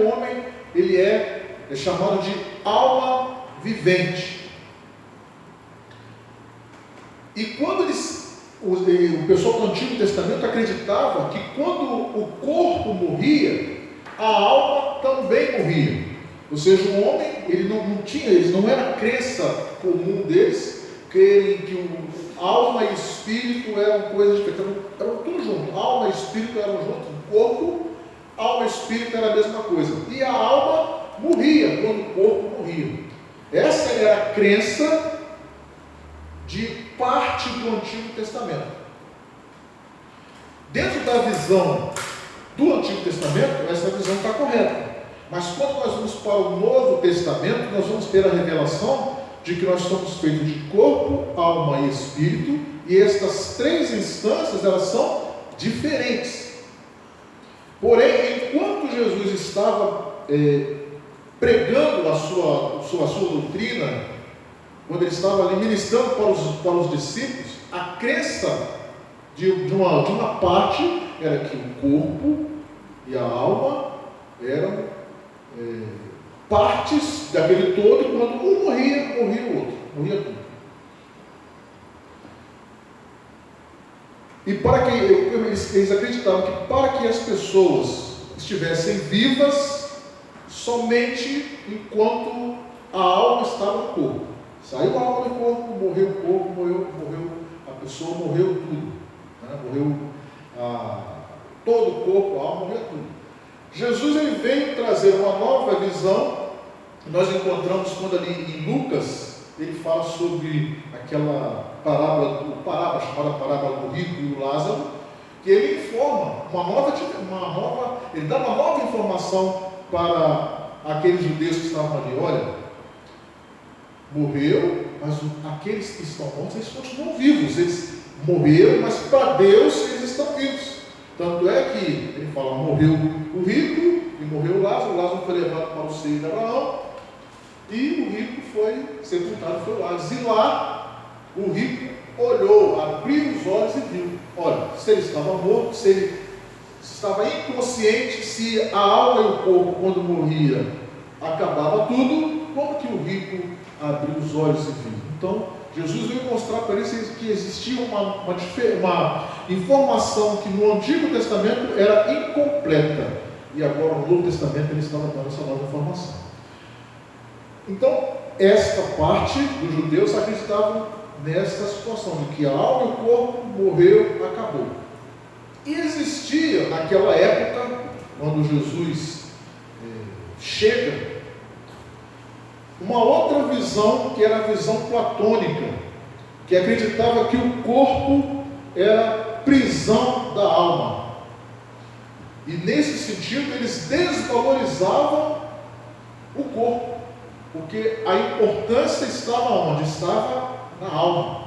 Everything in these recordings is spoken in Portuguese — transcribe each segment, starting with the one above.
o homem ele é chamado de alma vivente. E quando o pessoal do Antigo Testamento acreditava que quando o corpo morria, a alma também morria. Ou seja, o homem, eles não era a crença comum deles, que o alma e espírito eram coisas diferentes, eram tudo junto. Alma e espírito eram juntos, o corpo, alma e espírito era a mesma coisa. E a alma morria quando o corpo morria. Essa era a crença de parte do Antigo Testamento. Dentro da visão do Antigo Testamento, essa visão está correta. Mas quando nós vamos para o Novo Testamento, nós vamos ter a revelação de que nós somos feitos de corpo, alma e espírito, e estas três instâncias, elas são diferentes. Porém, enquanto Jesus estava pregando a sua doutrina, quando ele estava ali ministrando para os discípulos, a crença de uma parte era que o corpo e a alma eram partes daquele todo, e quando um morria, morria o outro, morria tudo. E para que eles acreditavam que para que as pessoas estivessem vivas somente enquanto a alma estava no corpo. Saiu a alma do corpo, morreu o corpo, morreu a pessoa, morreu tudo, né? Morreu todo o corpo, a alma, morreu tudo. Jesus ele veio trazer uma nova visão. Nós encontramos quando ali em Lucas ele fala sobre aquela parábola chamada parábola do rico e do Lázaro, que ele informa ele dá uma nova informação para aqueles judeus que estavam ali. Olha, morreu, mas aqueles que estão mortos, eles continuam vivos. Eles morreram, mas para Deus eles estão vivos. Tanto é que ele fala, morreu o rico e morreu o Lázaro foi levado para o seio de Abraão, e o rico foi sepultado, foi lá. E lá o rico olhou, abriu os olhos e viu. Olha, se ele estava morto, se ele estava inconsciente, se a alma e o corpo, quando morria, acabava tudo, como que o rico abriu os olhos e viu? Então, Jesus veio mostrar para eles que existia uma informação que no Antigo Testamento era incompleta, e agora no Novo Testamento ele estava dando essa nova informação. Então, esta parte dos judeus acreditavam nessa situação, de que a alma e o corpo morreu, acabou. E existia naquela época, quando Jesus chega, uma outra visão, que era a visão platônica, que acreditava que o corpo era prisão da alma. E nesse sentido eles desvalorizavam o corpo, porque a importância estava onde? Estava na alma.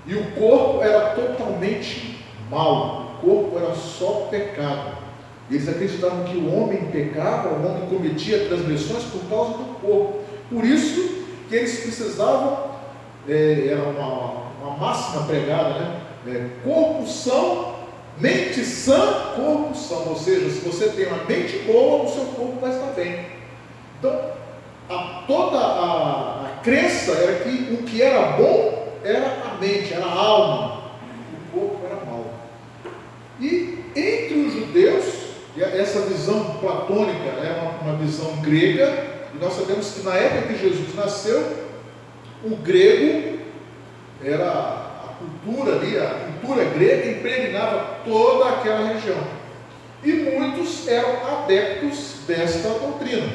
E o corpo era totalmente mau, o corpo era só pecado. Eles acreditavam que o homem pecava, o homem cometia transgressões por causa do corpo. Por isso que eles precisavam, era uma máxima pregada, né? Corpo são, mente sã, corpo são. Ou seja, se você tem uma mente boa, o seu corpo vai estar bem. Então, toda a crença era que o que era bom era a mente, era a alma, o corpo era mau. E entre os judeus, essa visão platônica é uma visão grega, e nós sabemos que na época que Jesus nasceu, o grego era a cultura ali, a cultura grega impregnava toda aquela região. E muitos eram adeptos desta doutrina.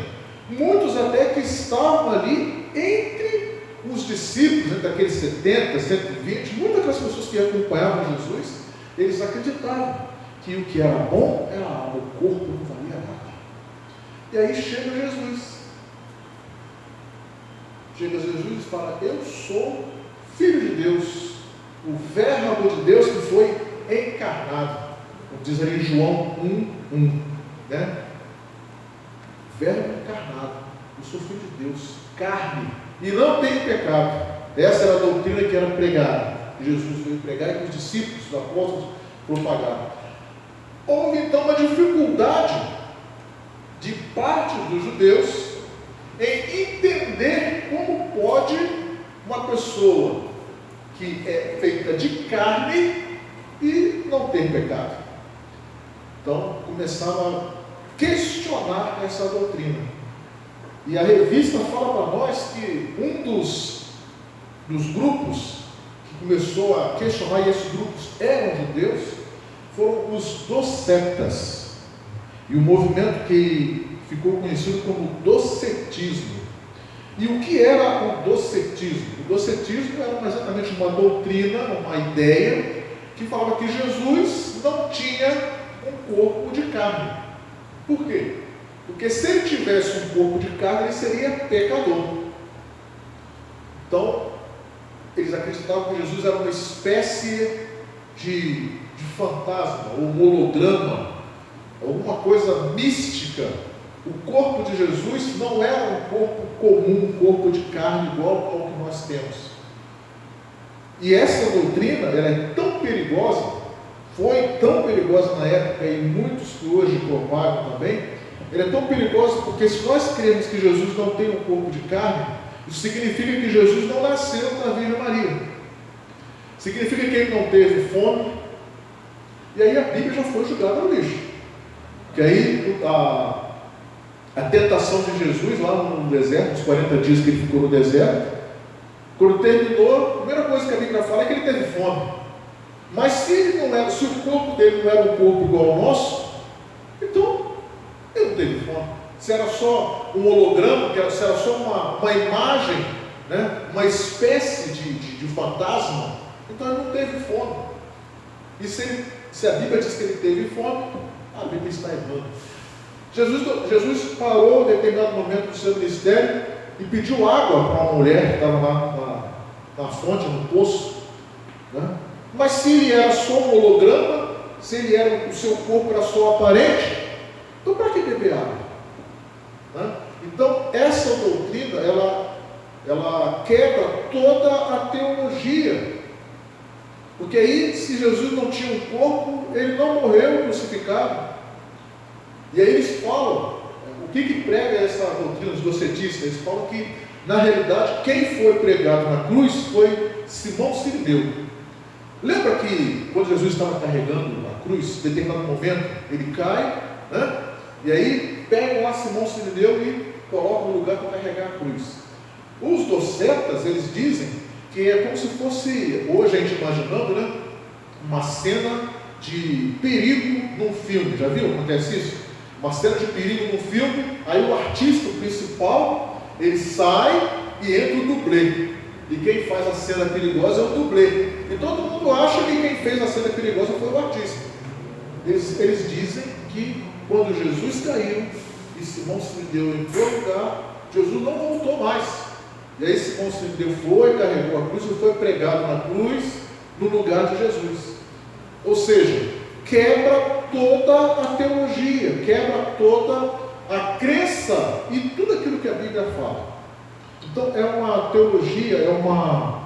Muitos até que estavam ali entre os discípulos, entre aqueles 70, 120, muitas daquelas pessoas que acompanhavam Jesus, eles acreditavam que o que era bom era a alma, o corpo não valia nada. E aí chega Jesus. Chega Jesus e fala, eu sou Filho de Deus, o Verbo de Deus que foi encarnado. Como diz ali em João 1:1, né? Verbo encarnado, eu sou Filho de Deus, carne, e não tenho pecado. Essa era a doutrina que era pregada. Jesus veio pregar e que os discípulos, os apóstolos, propagaram. Houve então uma dificuldade de dos judeus em entender como pode uma pessoa que é feita de carne e não ter pecado. Então começava a questionar essa doutrina. E a revista fala para nós que um dos grupos que começou a questionar, e esses grupos eram judeus, foram os docetas. E o movimento que ficou conhecido como docetismo. E o que era o docetismo? O docetismo era exatamente uma doutrina, uma ideia, que falava que Jesus não tinha um corpo de carne. Por quê? Porque se ele tivesse um corpo de carne, ele seria pecador. Então, eles acreditavam que Jesus era uma espécie de fantasma, ou holograma, alguma coisa mística. O corpo de Jesus não era um corpo comum, um corpo de carne igual ao que nós temos. E essa doutrina, ela é tão perigosa, foi tão perigosa na época, e muitos que hoje propagam também, ela é tão perigosa porque se nós cremos que Jesus não tem um corpo de carne, isso significa que Jesus não nasceu da Virgem Maria. Significa que ele não teve fome, e aí a Bíblia já foi jogada no lixo. Que aí a tentação de Jesus lá no deserto, os 40 dias que ele ficou no deserto, quando terminou, a primeira coisa que a Bíblia fala é que ele teve fome. Mas se o corpo dele não era um corpo igual ao nosso, então ele não teve fome. Se era só um holograma, se era só uma imagem, né, uma espécie de fantasma, então ele não teve fome. E se a Bíblia diz que ele teve fome, a Bíblia está errando. Jesus parou em determinado momento do seu ministério e pediu água para uma mulher que estava lá na fonte, no poço, né? Mas se ele era só um holograma, se o seu corpo era só aparente, então para que beber água? Né? Então essa doutrina, ela quebra toda a teologia. Porque aí, se Jesus não tinha um corpo, ele não morreu crucificado. E aí eles falam, o que prega essa doutrina dos docetistas? Eles falam que, na realidade, quem foi pregado na cruz foi Simão Sirineu. Lembra que quando Jesus estava carregando a cruz, em determinado momento, ele cai, né? E aí pegam lá Simão Sirineu e colocam no lugar para carregar a cruz. Os docetas, eles dizem que é como se fosse, hoje a gente imaginando, né, uma cena de perigo num filme. Já viu? Acontece isso? Uma cena de perigo num filme, aí o artista principal, ele sai e entra o dublê. E quem faz a cena perigosa é o dublê. E todo mundo acha que quem fez a cena perigosa foi o artista. Eles dizem que quando Jesus caiu e Simão Sirineu entrou no lugar, Jesus não voltou mais. E aí Simão Sirineu foi, carregou a cruz e foi pregado na cruz no lugar de Jesus. Ou seja, quebra toda a teologia, quebra toda a crença e tudo aquilo que a Bíblia fala. Então é uma teologia, é uma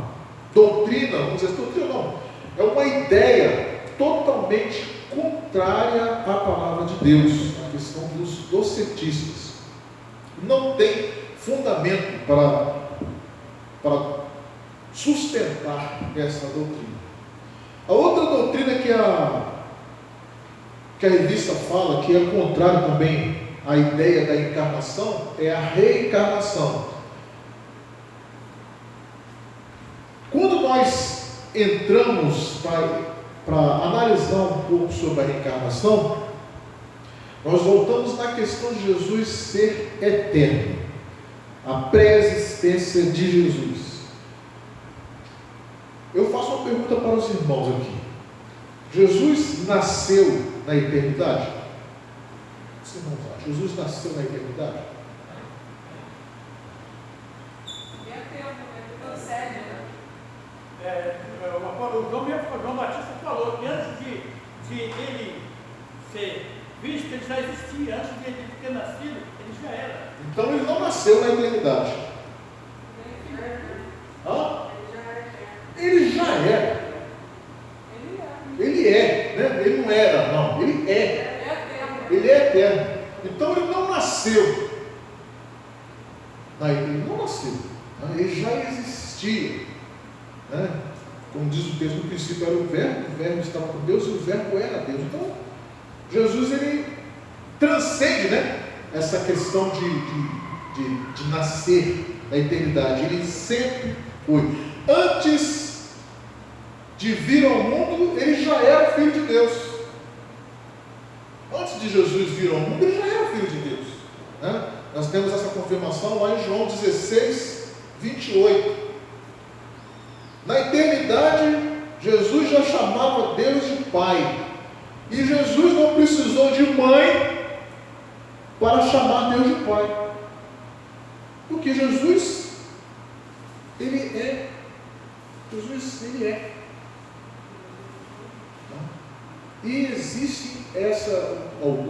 doutrina, vamos dizer, doutrina não, é uma ideia totalmente contrária à palavra de Deus, a questão dos docetistas. Não tem fundamento para sustentar essa doutrina. A outra doutrina que a revista fala, que é contrário também à ideia da encarnação, é a reencarnação. Quando nós entramos para analisar um pouco sobre a reencarnação, nós voltamos na questão de Jesus ser eterno, a pré-existência de Jesus. Eu faço uma pergunta para os irmãos aqui. Jesus nasceu na eternidade? Os irmãos acham? Jesus nasceu na eternidade? O João Batista falou que antes de ele ser visto, ele já existia. Antes de ele ter nascido, ele já era. Então ele não nasceu na eternidade. Hã? Ele já era. Ele é, né? Ele não era, não. Ele é. Ele é eterno. Então ele não nasceu. Ele não nasceu, né? Ele já existia, né? Como diz o texto, no princípio era o verbo estava com Deus e o verbo era Deus. Então, Jesus, ele transcende, né, essa questão de nascer na eternidade. Ele sempre foi. Antes de vir ao mundo, ele já era filho de Deus. Antes de Jesus vir ao mundo, ele já era filho de Deus, né? Nós temos essa confirmação lá em João 16, 28. Na eternidade, Jesus já chamava Deus de Pai. E Jesus não precisou de mãe para chamar Deus de Pai. Porque Jesus, Ele é. E existem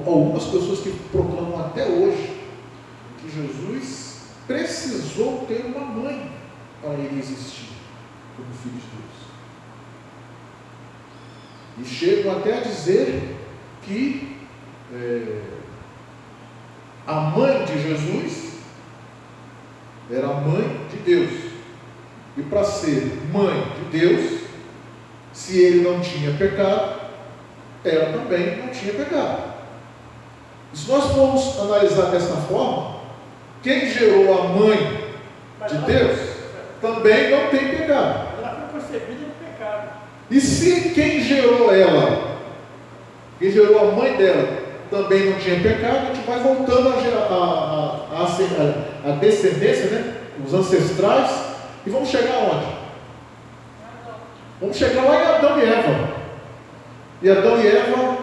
algumas pessoas que proclamam até hoje que Jesus precisou ter uma mãe para ele existir como filho de Deus. E chegam até a dizer que a mãe de Jesus era a mãe de Deus. E para ser mãe de Deus, se ele não tinha pecado, ela também não tinha pecado. E se nós formos analisar dessa forma, quem gerou a mãe de Deus também não tem pecado. Ela foi concebida no pecado. E se quem gerou ela, quem gerou a mãe dela, também não tinha pecado, a gente vai voltando a descendência, né? Os ancestrais, e vamos chegar aonde? Vamos chegar lá em Adão e Eva. E Adão e Eva, o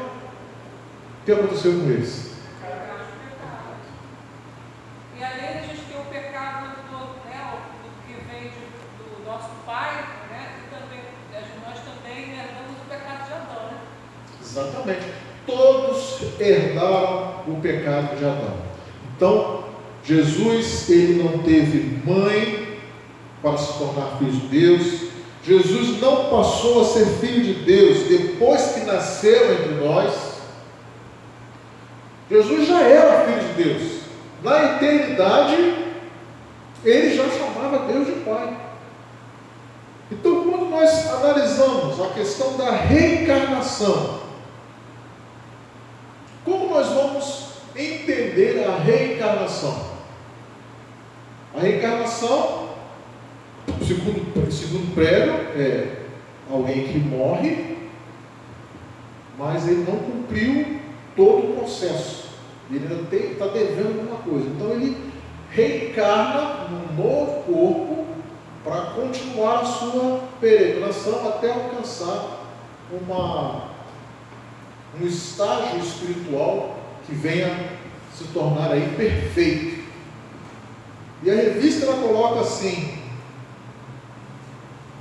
que aconteceu com eles? E além a gente tem o pecado que vem do nosso pai, né? E também, nós também herdamos o pecado de Adão, né? Exatamente. Todos herdaram o pecado de Adão. Então, Jesus, ele não teve mãe para se tornar filho de Deus. Jesus não passou a ser filho de Deus depois que nasceu entre nós. Jesus já era filho de Deus. Na eternidade, ele já chamava Deus de Pai. Então, quando nós analisamos a questão da reencarnação, como nós vamos entender a reencarnação? A reencarnação, segundo prego, é alguém que morre, mas ele não cumpriu todo o processo. Ele ainda está devendo alguma coisa. Então ele reencarna num novo corpo para continuar a sua peregrinação até alcançar um estágio espiritual que venha se tornar aí perfeito. E a revista ela coloca assim: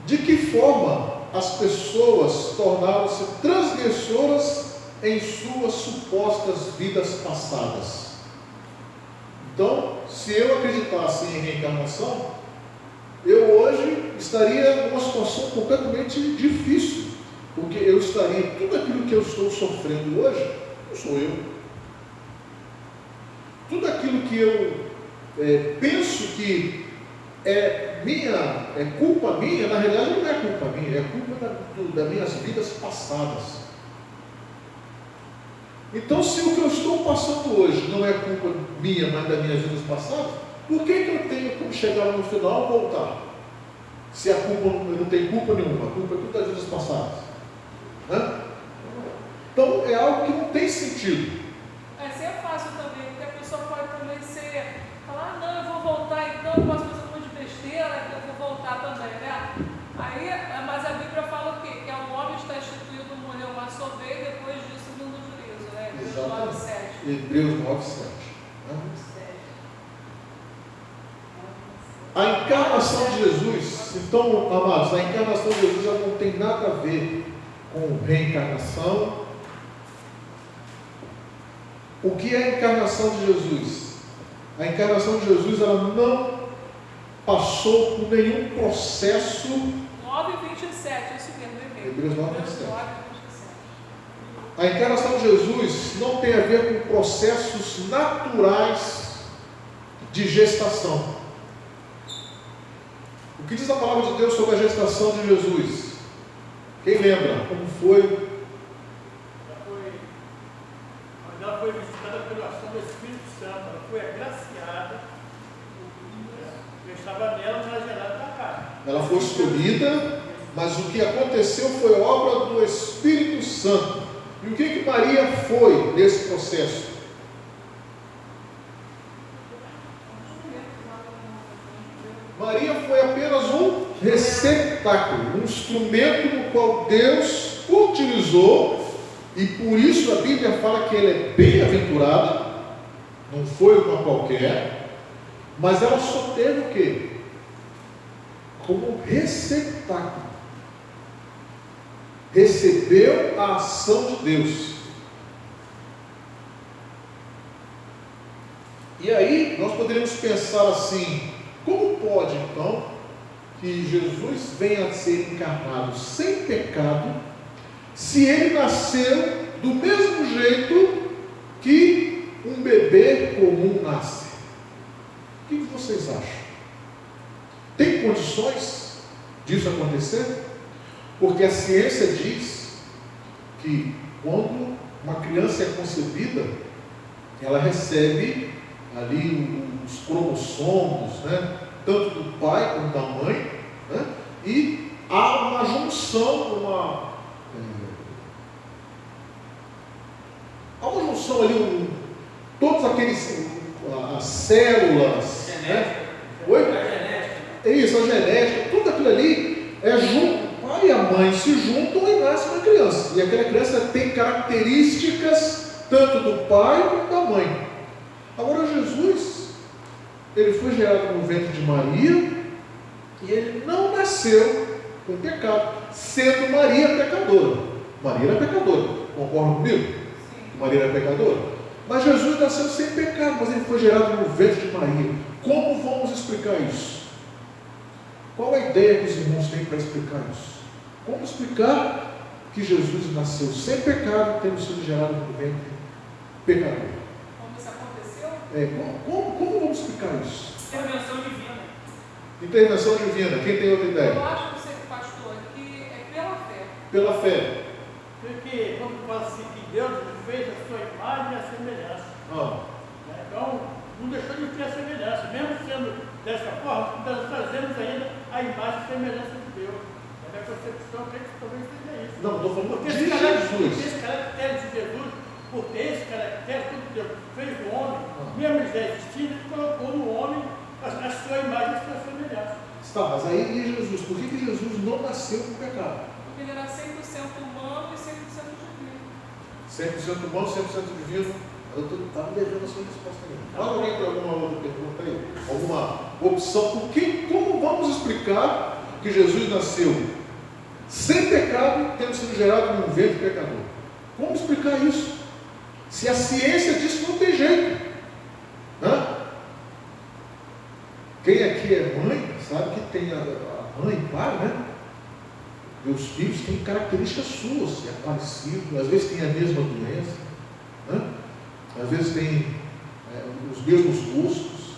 de que forma as pessoas tornaram-se transgressoras em suas supostas vidas passadas? Então, se eu acreditasse em reencarnação, eu hoje estaria numa situação completamente difícil, porque eu estaria, tudo aquilo que eu estou sofrendo hoje, não sou eu. Tudo aquilo que eu penso que é culpa minha, na realidade não é culpa minha, é culpa das minhas vidas passadas. Então, se o que eu estou passando hoje não é culpa minha, mas das minhas vidas passadas, por que eu tenho como chegar no final e voltar? Se a culpa não tem culpa nenhuma, a culpa é tudo das vidas passadas. Né? Então, é algo que não tem sentido. Mas é fácil também, porque a pessoa pode também falar, não, eu vou voltar então, eu posso fazer um monte de besteira, então eu vou voltar também, né? Aí, mas a Bíblia fala o quê? Que o homem está instituído, morreu uma só vez, depois disso vindo o juízo, né? Hebreus 9:7. Hebreus 9:7. A encarnação de Jesus, então, amados, a encarnação de Jesus já não tem nada a ver com reencarnação. O que é a encarnação de Jesus? A encarnação de Jesus, ela não passou por nenhum processo. 9:27, isso mesmo, Hebreus 9:27. A encarnação de Jesus não tem a ver com processos naturais de gestação. que diz a palavra de Deus sobre a gestação de Jesus? Quem lembra como foi? Ela foi visitada pela ação do Espírito Santo, ela foi agraciada, eu estava nela, mas ela da casa. Ela foi escolhida, mas o que aconteceu foi obra do Espírito Santo. E o que Maria foi nesse processo? Maria foi apenas um receptáculo, um instrumento no qual Deus utilizou, e por isso a Bíblia fala que ela é bem-aventurada, não foi uma qualquer, mas ela só teve o quê? Como receptáculo. Recebeu a ação de Deus. E aí nós poderíamos pensar assim: como pode então que Jesus venha a ser encarnado sem pecado, se ele nasceu do mesmo jeito que um bebê comum nasce? O que vocês acham? Tem condições disso acontecer? Porque a ciência diz que quando uma criança é concebida, ela recebe ali os cromossomos, né? Tanto do pai como da mãe, né? E há uma junção, há uma junção ali, todos aqueles, as células, né? Oi? É isso, a genética, tudo aquilo ali é junto. O pai e a mãe se juntam e nasce uma criança. E aquela criança tem características tanto do pai como da mãe. Agora Jesus, ele foi gerado no ventre de Maria e ele não nasceu com pecado, sendo Maria pecadora. Maria era pecadora, concordam comigo? Sim. Maria era pecadora. Mas Jesus nasceu sem pecado, mas ele foi gerado no ventre de Maria. Como vamos explicar isso? Qual a ideia que os irmãos têm para explicar isso? Como explicar que Jesus nasceu sem pecado, tendo sido gerado no ventre pecador? Como isso aconteceu? Como vamos explicar isso? Intervenção divina. Intervenção divina. Quem tem outra ideia? Eu acho que você, pastor, que é pela fé. Pela fé. Porque quando fala assim que Deus fez a sua imagem e a semelhança. Então, não deixou de ter a semelhança. Mesmo sendo dessa forma, nós trazemos ainda a imagem e semelhança de Deus. A minha concepção é que talvez seja isso. Não, estou falando porque de Jesus. esse caractere de Jesus, por ter esse caractere, quando Deus fez o homem, mesmo já existindo, ele colocou no homem a sua imagem e a sua semelhança. Está, mas aí e Jesus? Por que Jesus não nasceu com pecado? Porque ele era 100% humano e 100% divino. 100% humano, 100% divino. Eu estava devendo a sua resposta aí. Fala alguém para alguma outra pergunta aí? Alguma opção? Como vamos explicar que Jesus nasceu sem pecado, tendo sido gerado num ventre pecador? Como explicar isso? Se a ciência diz que não tem jeito. Quem aqui é mãe, sabe que tem a mãe e pai, né? Meus filhos têm características suas, é parecido, às vezes tem a mesma doença, né? Às vezes tem os mesmos gostos,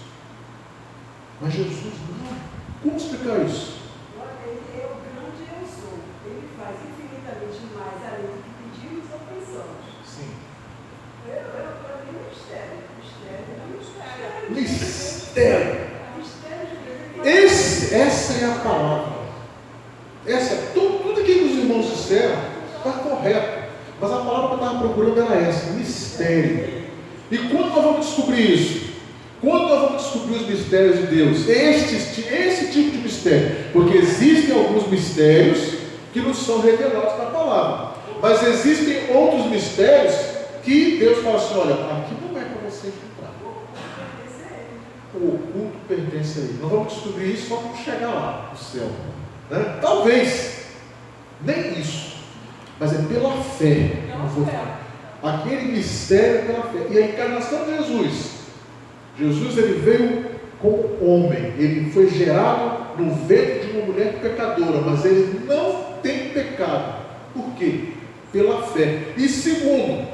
mas Jesus não. Como explicar isso? Ele é o grande eu sou. Ele faz infinitamente mais além do que pedimos ou pensamos. Sim. Para mim é mistério. Mistério. Mistério. Mistério. Essa é a palavra. Tudo que os irmãos disseram está correto. Mas a palavra que eu estava procurando era essa: mistério. E quando nós vamos descobrir isso? Quando nós vamos descobrir os mistérios de Deus? Esse tipo de mistério. Porque existem alguns mistérios que nos são revelados na palavra. Mas existem outros mistérios que Deus fala assim: olha, aqui não é para você entrar. O oculto pertence a Ele. Nós vamos descobrir isso só quando chegar lá, no céu. Né? Talvez, nem isso. Mas é pela fé. Aquele mistério é pela fé. E a encarnação de Jesus. Jesus, ele veio como homem. Ele foi gerado no ventre de uma mulher pecadora. Mas ele não tem pecado. Por quê? Pela fé. E segundo,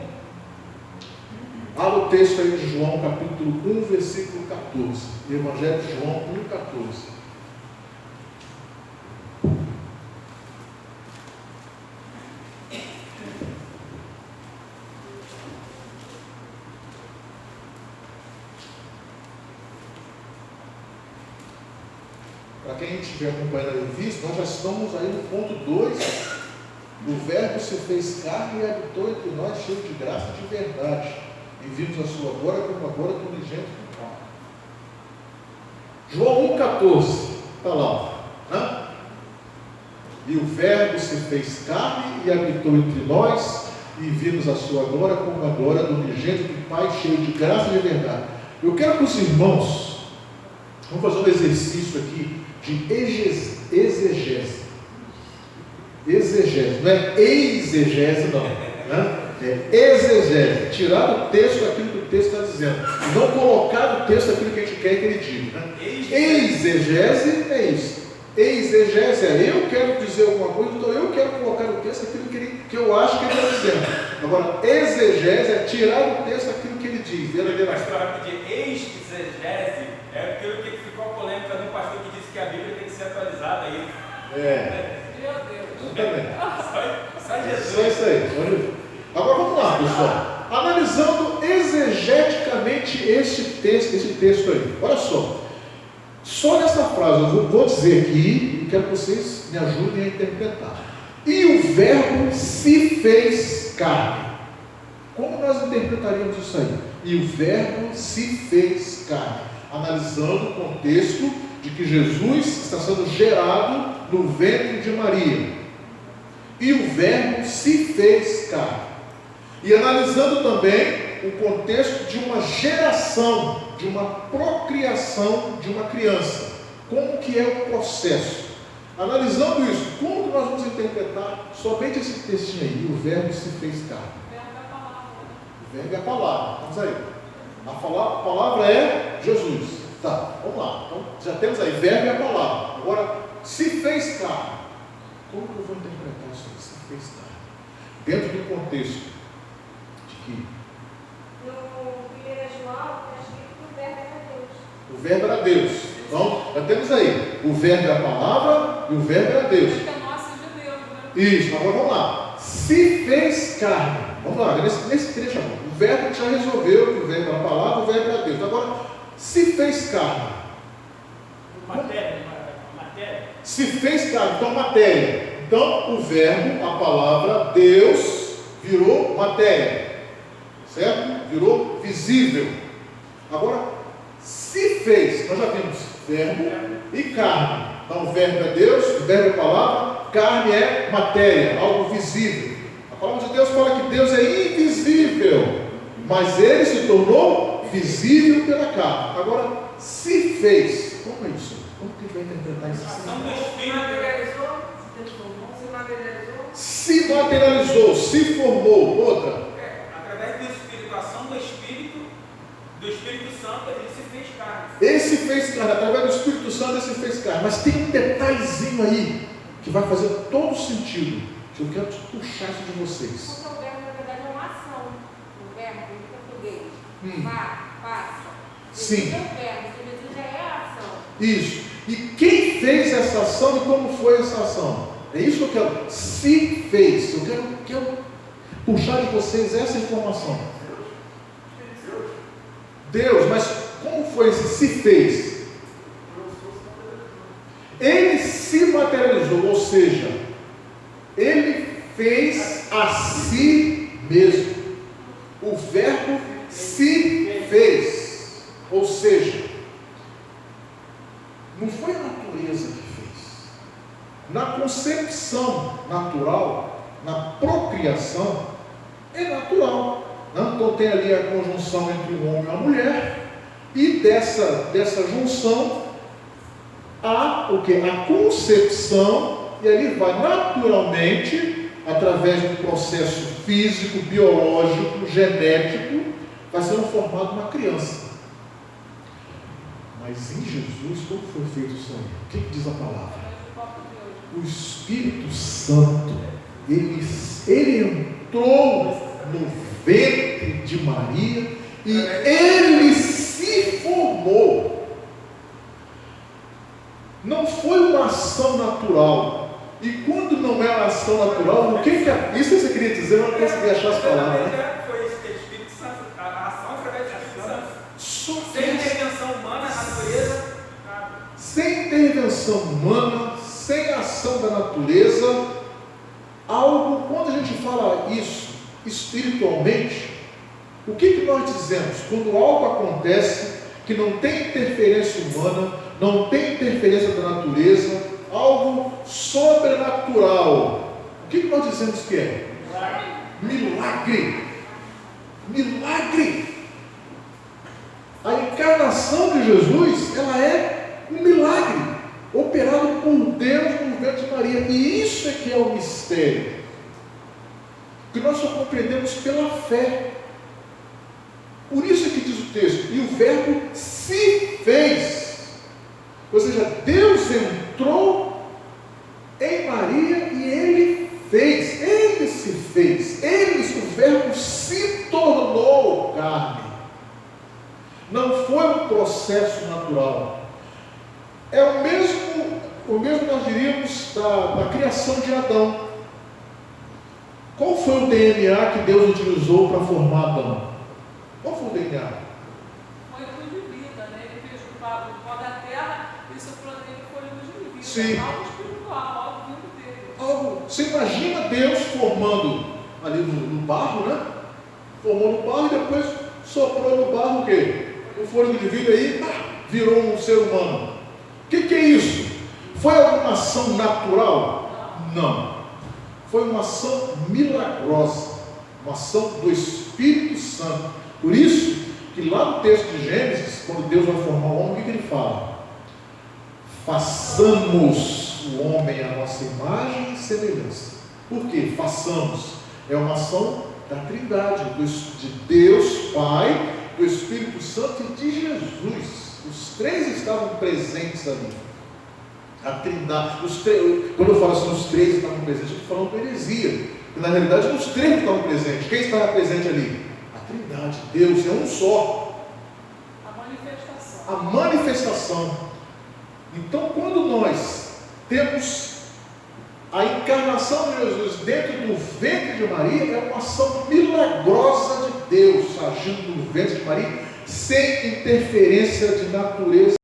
há o texto aí de João, capítulo 1, versículo 14. Evangelho de João 1, 14. para quem estiver acompanhando aí o vídeo, nós já estamos aí no ponto 2. O Verbo se fez carne e habitou entre nós, cheio de graça e de verdade. E vimos a sua glória como a glória do unigênito do Pai. João 1,14. Está lá. Né? E o Verbo se fez carne e habitou entre nós, e vimos a sua glória como a glória do unigênito do Pai, cheio de graça e de verdade. Eu quero que os irmãos, vamos fazer um exercício aqui de exegese. Exegese, não é exegese não, né? É exegese, tirar do texto aquilo que o texto está dizendo, e não colocar no texto aquilo que a gente quer que ele diga, né? Exegese é isso. Exegese é eu quero dizer alguma coisa, então eu quero colocar no texto aquilo que eu acho que ele está dizendo. Agora, exegese é tirar do texto aquilo que ele diz. O pastor vai pedir exegese, é aquilo que ficou a polêmica de um pastor que disse que a Bíblia tem que ser atualizada aí. Meu Deus. Só Jesus. Só isso aí. Agora vamos lá, pessoal. Analisando exegeticamente esse texto aí. Olha só. Só nessa frase, eu vou dizer aqui, e quero que vocês me ajudem a interpretar. E o Verbo se fez carne. Como nós interpretaríamos isso aí? E o Verbo se fez carne. Analisando o contexto de que Jesus está sendo gerado no ventre de Maria. E o Verbo se fez carne. E analisando também o contexto de uma geração, de uma procriação de uma criança. Como que é o processo? Analisando isso, como que nós vamos interpretar somente esse textinho aí? O Verbo se fez carne. O Verbo é a palavra. Vamos aí. A palavra é Jesus. Tá, vamos lá. Então, já temos aí, Verbo é a palavra. Agora, se fez carne. Como que eu vou interpretar isso aí? Se fez carne. Dentro do contexto de que No 1 João, está escrito que o Verbo era Deus. o Verbo era Deus. Então, já temos aí, o Verbo é a palavra e o Verbo era Deus. Que é nossa de Deus, né? Isso, agora vamos lá. Se fez carne. Vamos lá, nesse trecho agora. O Verbo já resolveu que o Verbo era a palavra, o Verbo era Deus. Agora, se fez carne. Matéria. Se fez carne, então matéria. Então, o Verbo, a palavra, Deus, virou matéria. Certo? Virou visível. Agora, se fez, nós já vimos verbo e carne. Então, o verbo é Deus, o verbo é palavra, carne é matéria, algo visível. A palavra de Deus fala que Deus é invisível, mas ele se tornou visível pela carne. Agora, se fez, como é isso? Como que vai interpretar isso? Se materializou, se transformou, se materializou. Se materializou, se formou. Outra. Através do Espírito, a ação do Espírito Santo, ele se fez carne. Esse fez carne, através do Espírito Santo, esse fez carne. Mas tem um detalhezinho aí que vai fazer todo sentido. Que eu quero puxar isso de vocês. Porque o verbo, na verdade, é uma ação. O verbo, em português. Passa. Sim. É o verbo, que Jesus já é a ação. Isso. E quem fez essa ação e como foi essa ação? É isso que eu quero. Se fez. Eu quero puxar de vocês essa informação. Deus, mas como foi esse se fez? Ele se materializou, ou seja, ele fez a si mesmo. O verbo se fez, ou seja, não foi a natureza que fez. Na concepção natural, na procriação, é natural. Então tem ali a conjunção entre o homem e a mulher, e dessa junção há o que? A concepção, e ali vai naturalmente, através do processo físico, biológico, genético, vai sendo formada uma criança. Mas em Jesus, como foi feito isso aí? O que diz a palavra? O Espírito Santo, ele entrou no ventre de Maria e ele se formou. Não foi uma ação natural. E quando não é uma ação natural, o que é? Isso você queria dizer, eu não consegui achar as palavras, né? Foi esse Espírito Santo, a ação através do Espírito Santo. Só Sem intervenção humana, a natureza. sem intervenção humana, sem ação da natureza, algo, quando a gente fala isso espiritualmente, o que nós dizemos? Quando algo acontece que não tem interferência humana, não tem interferência da natureza, algo sobrenatural, o que nós dizemos que é? Milagre. Milagre. A encarnação de Jesus, ela é um milagre, operado por Deus no ventre de Maria. E isso é que é o mistério, que nós só compreendemos pela fé. Por isso é que diz o texto, e o verbo se fez. Ou seja, Deus entrou em Maria e Ele fez. Ele se fez. O verbo se tornou carne. Não foi um processo natural. É o mesmo nós diríamos da criação de Adão. Qual foi o DNA que Deus utilizou para formar Adão? Qual foi o DNA? Foi luz de vida, né? Ele fez o pó da terra e soprou nele foi luz de vida. Sim. Algo espiritual, algo vindo dele. Você imagina Deus formando ali no barro, né? Formou no barro e depois soprou no barro o quê? O fôlego de vida aí, virou um ser humano. O que é isso? Foi alguma ação natural? Não. Foi uma ação milagrosa, uma ação do Espírito Santo. Por isso que lá no texto de Gênesis, quando Deus vai formar o homem, o que ele fala? Façamos o homem à nossa imagem e semelhança. Por quê? Façamos. É uma ação da Trindade, de Deus Pai, do Espírito Santo e de Jesus. Os três estavam presentes ali. A Trindade, quando eu falo assim, os três estavam presentes, eu estou falando de heresia. Porque na realidade os três estavam presentes. Quem estava presente ali? A Trindade, Deus é um só. A manifestação. Então, quando nós temos a encarnação de Jesus dentro do ventre de Maria, é uma ação milagrosa de Deus agindo no ventre de Maria, sem interferência de natureza